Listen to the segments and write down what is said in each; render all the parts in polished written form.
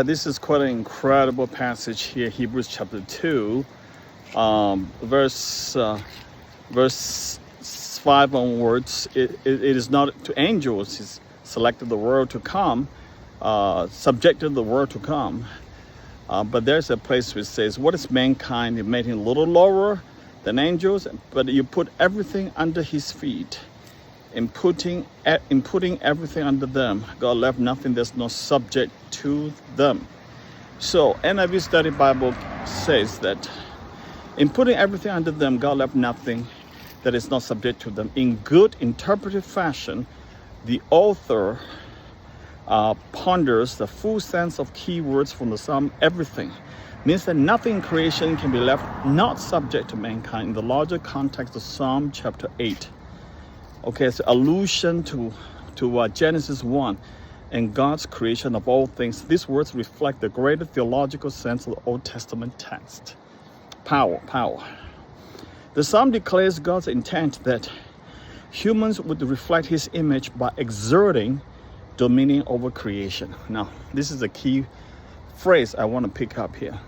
This is quite an incredible passage here, Hebrews chapter 2, verse 5 onwards. It is not to angels, it's selected the world to come, subjected the world to come. But there's a place which says, what is mankind? You made him a little lower than angels, but you put everything under his feet. In putting everything under them, God left nothing that's not subject to them. So NIV Study Bible says that in putting everything under them, God left nothing that is not subject to them. In good interpretive fashion, the author ponders the full sense of key words from the Psalm. Everything means that nothing in creation can be left not subject to mankind in the larger context of Psalm chapter 8. Okay, it's an allusion to Genesis 1 and God's creation of all things. These words reflect the greater theological sense of the Old Testament text. Power. The Psalm declares God's intent that humans would reflect his image by exerting dominion over creation. Now, this is a key phrase I want to pick up here.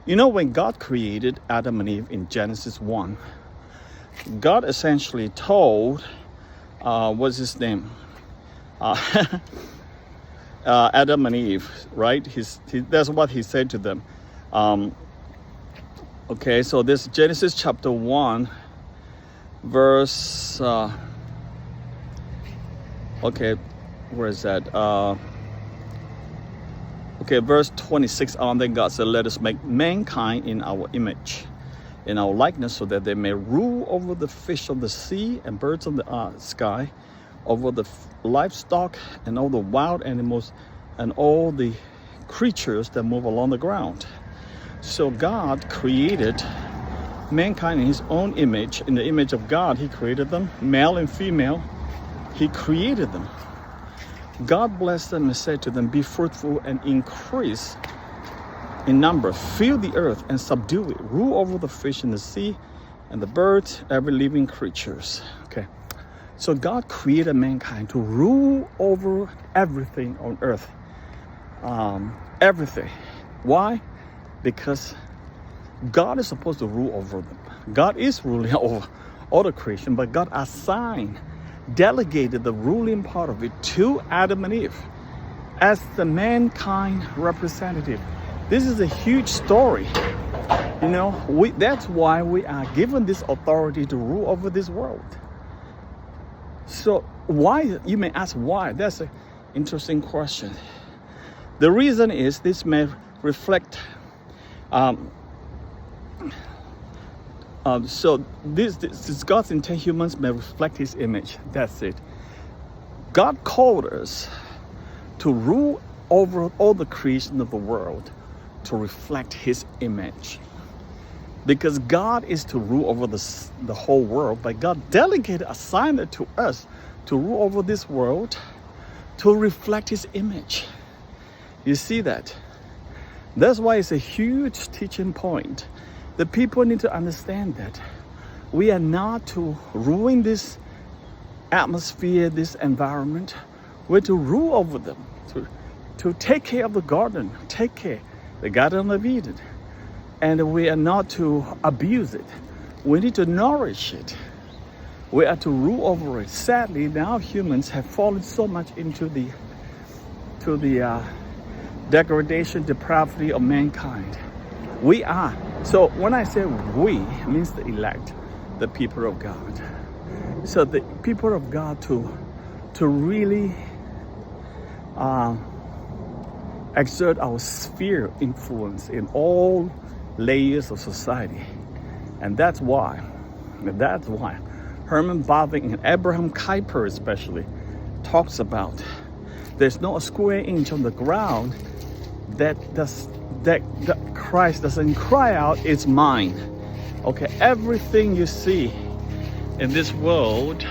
You know, when God created Adam and Eve in Genesis 1, God essentially told, what's his name? Adam and Eve, right? That's what he said to them. Okay, so this Genesis chapter 1, verse, okay, where is that? Okay, verse 26 on, then God said, let us make mankind in our image, in our likeness, so that they may rule over the fish of the sea and birds of the sky, over the livestock and all the wild animals and all the creatures that move along the ground. So God created mankind in his own image. In the image of God, he created them, male and female. He created them. God blessed them and said to them, be fruitful and increase in number, fill the earth and subdue it, rule over the fish in the sea and the birds, every living creatures. Okay, so God created mankind to rule over everything on earth. Everything. Why? Because God is supposed to rule over them. God is ruling over all the creation, but God delegated the ruling part of it to Adam and Eve as the mankind representative. This is a huge story. You know, that's why we are given this authority to rule over this world. So why, you may ask why? That's an interesting question. The reason is this may reflect, so this is God's intent. Humans may reflect his image. That's it. God called us to rule over all the creation of the world, to reflect his image, because God is to rule over the whole world, but God delegated, assigned it to us to rule over this world, to reflect his image. You see that? That's why it's a huge teaching point. The people need to understand that we are not to ruin this atmosphere, this environment. We're to rule over them, to take care of the garden, the Garden of Eden. And we are not to abuse it. We need to nourish it. We are to rule over it. Sadly, now humans have fallen so much into the degradation, depravity of mankind. We are. So when I say we, it means the elect, the people of God. So the people of God to really exert our sphere of influence in all layers of society. And that's why Herman Bavinck and Abraham Kuyper especially talks about there's no square inch on the ground that Christ doesn't cry out, it's mine. Okay, everything you see in this world,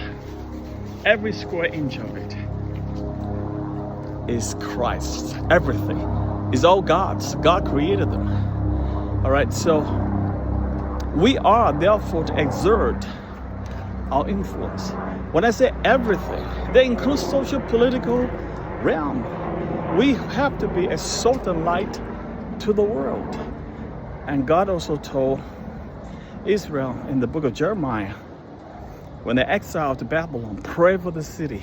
every square inch of it is Christ. Everything is all God's. God created them. All right, so we are therefore to exert our influence. When I say everything, that includes social, political realm. We have to be a salt and light to the world. And God also told Israel in the book of Jeremiah, when they exiled to Babylon, pray for the city.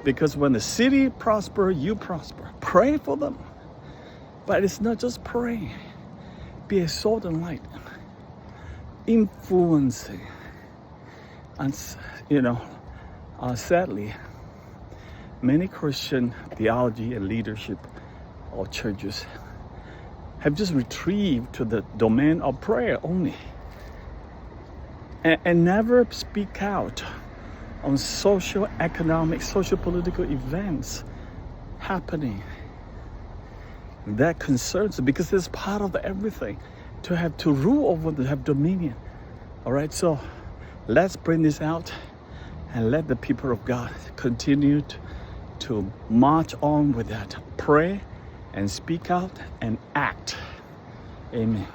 Because when the city prosper, you prosper. Pray for them. But it's not just praying. Be a salt and light. Influencing. And, sadly, many Christian theology and leadership or churches have just retrieved to the domain of prayer only. And never speak out on social, economic, social, political events happening. That concerns them because it's part of everything. To rule over, to have dominion. All right, so let's bring this out and let the people of God continue to march on with that. Pray and speak out and act. Amen.